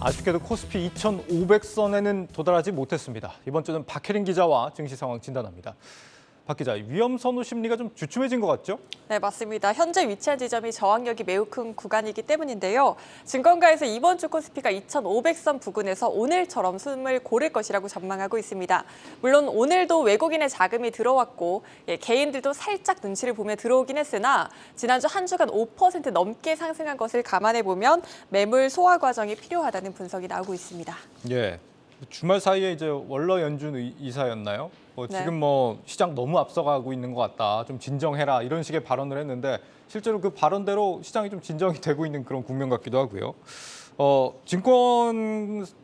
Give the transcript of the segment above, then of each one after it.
아쉽게도 코스피 2,500선에는 도달하지 못했습니다. 이번 주는 박혜린 기자와 증시 상황 진단합니다. 박 기자, 위험 선호 심리가 좀 주춤해진 것 같죠? 네, 맞습니다. 현재 위치한 지점이 저항력이 매우 큰 구간이기 때문인데요. 증권가에서 이번 주 코스피가 2,500선 부근에서 오늘처럼 숨을 고를 것이라고 전망하고 있습니다. 물론 오늘도 외국인의 자금이 들어왔고 개인들도 살짝 눈치를 보며 들어오긴 했으나 지난주 한 주간 5% 넘게 상승한 것을 감안해 보면 매물 소화 과정이 필요하다는 분석이 나오고 있습니다. 예. 주말 사이에 이제 월러 연준 이사였나요? 지금 시장 너무 앞서가고 있는 것 같다. 좀 진정해라 이런 식의 발언을 했는데 실제로 그 발언대로 시장이 좀 진정이 되고 있는 그런 국면 같기도 하고요. 증권사에서도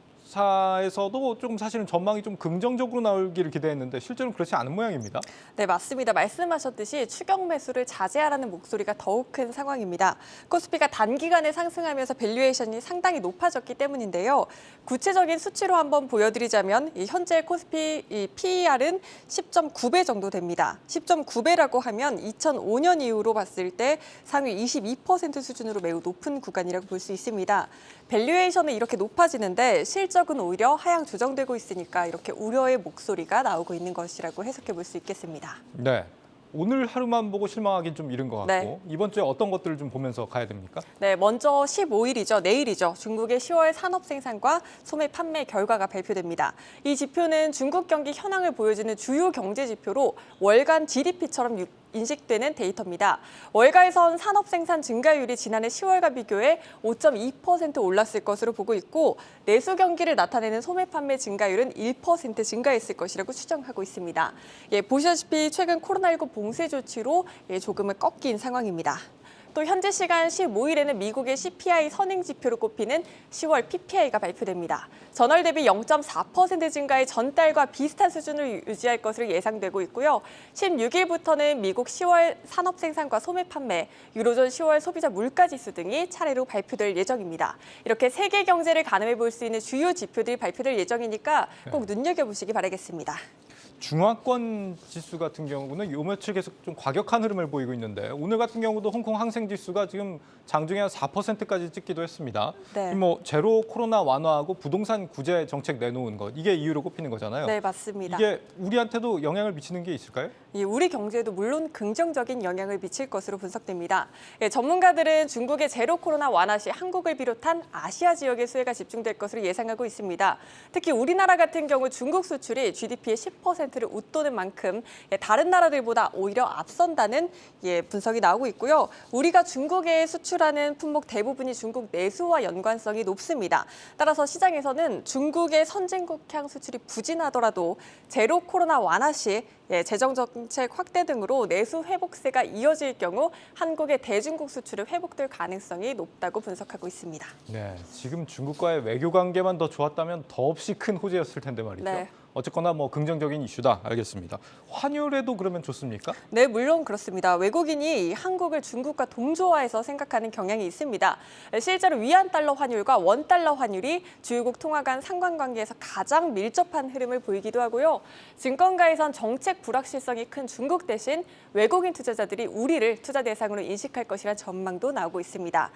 조금 사실은 전망이 좀 긍정적으로 나오기를 기대했는데 실제로는 그렇지 않은 모양입니다. 네, 맞습니다. 말씀하셨듯이 추격 매수를 자제하라는 목소리가 더욱 큰 상황입니다. 코스피가 단기간에 상승하면서 밸류에이션이 상당히 높아졌기 때문인데요. 구체적인 수치로 한번 보여드리자면 현재 코스피 PER은 10.9배 정도 됩니다. 10.9배라고 하면 2005년 이후로 봤을 때 상위 22% 수준으로 매우 높은 구간이라고 볼 수 있습니다. 밸류에이션은 이렇게 높아지는데 실적은 오히려 하향 조정되고 있으니까 이렇게 우려의 목소리가 나오고 있는 것이라고 해석해 볼 수 있겠습니다. 네. 오늘 하루만 보고 실망하긴 좀 이른 것 같고 네. 이번 주에 어떤 것들을 좀 보면서 가야 됩니까? 네, 먼저 15일이죠. 내일이죠. 중국의 10월 산업 생산과 소매 판매 결과가 발표됩니다. 이 지표는 중국 경기 현황을 보여주는 주요 경제 지표로 월간 GDP처럼 인식되는 데이터입니다. 월가에선 산업 생산 증가율이 지난해 10월과 비교해 5.2% 올랐을 것으로 보고 있고 내수 경기를 나타내는 소매 판매 증가율은 1% 증가했을 것이라고 추정하고 있습니다. 보시다시피 최근 코로나19 봉쇄 조치로 조금은 꺾인 상황입니다. 또 현재 시간 15일에는 미국의 CPI 선행 지표로 꼽히는 10월 PPI가 발표됩니다. 전월 대비 0.4% 증가의 전달과 비슷한 수준을 유지할 것으로 예상되고 있고요. 16일부터는 미국 10월 산업 생산과 소매 판매, 유로존 10월 소비자 물가 지수 등이 차례로 발표될 예정입니다. 이렇게 세계 경제를 가늠해 볼 수 있는 주요 지표들이 발표될 예정이니까 꼭 눈여겨보시기 바라겠습니다. 중화권 지수 같은 경우는 요 며칠 계속 좀 과격한 흐름을 보이고 있는데 오늘 같은 경우도 홍콩 항생 지수가 지금 장중에 한 4%까지 찍기도 했습니다. 네. 제로 코로나 완화하고 부동산 구제 정책 내놓은 것 이게 이유로 꼽히는 거잖아요. 네, 맞습니다. 이게 우리한테도 영향을 미치는 게 있을까요? 우리 경제에도 물론 긍정적인 영향을 미칠 것으로 분석됩니다. 전문가들은 중국의 제로 코로나 완화 시 한국을 비롯한 아시아 지역의 수혜가 집중될 것으로 예상하고 있습니다. 특히 우리나라 같은 경우 중국 수출이 GDP의 10%를 웃도는 만큼 다른 나라들보다 오히려 앞선다는 분석이 나오고 있고요. 우리가 중국에 수출하는 품목 대부분이 중국 내수와 연관성이 높습니다. 따라서 시장에서는 중국의 선진국향 수출이 부진하더라도 제로 코로나 완화 시 재정 정책 확대 등으로 내수 회복세가 이어질 경우 한국의 대중국 수출이 회복될 가능성이 높다고 분석하고 있습니다. 네, 지금 중국과의 외교 관계만 더 좋았다면 더없이 큰 호재였을 텐데 말이죠. 네. 어쨌거나 긍정적인 이슈다. 알겠습니다. 환율에도 그러면 좋습니까? 네, 물론 그렇습니다. 외국인이 한국을 중국과 동조화해서 생각하는 경향이 있습니다. 실제로 위안 달러 환율과 원 달러 환율이 주요국 통화 간 상관관계에서 가장 밀접한 흐름을 보이기도 하고요. 증권가에선 정책 불확실성이 큰 중국 대신 외국인 투자자들이 우리를 투자 대상으로 인식할 것이라는 전망도 나오고 있습니다.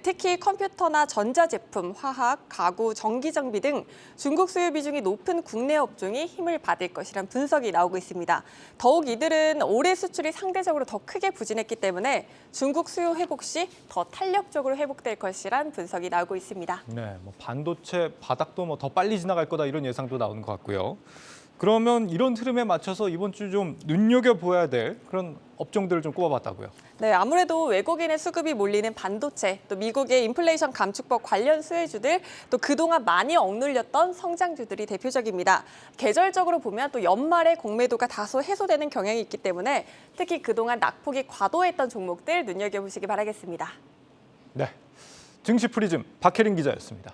특히 컴퓨터나 전자제품, 화학, 가구, 전기장비 등 중국 수요 비중이 높은 국내 업종이 힘을 받을 것이라는 분석이 나오고 있습니다. 더욱 이들은 올해 수출이 상대적으로 더 크게 부진했기 때문에 중국 수요 회복 시 더 탄력적으로 회복될 것이란 분석이 나오고 있습니다. 네, 반도체 바닥도 더 빨리 지나갈 거다 이런 예상도 나오는 것 같고요. 그러면 이런 흐름에 맞춰서 이번 주 좀 눈여겨보아야 될 그런 업종들을 좀 꼽아봤다고요. 네, 아무래도 외국인의 수급이 몰리는 반도체, 또 미국의 인플레이션 감축법 관련 수혜주들, 또 그동안 많이 억눌렸던 성장주들이 대표적입니다. 계절적으로 보면 또 연말에 공매도가 다소 해소되는 경향이 있기 때문에 특히 그동안 낙폭이 과도했던 종목들 눈여겨보시기 바라겠습니다. 네, 증시 프리즘 박혜린 기자였습니다.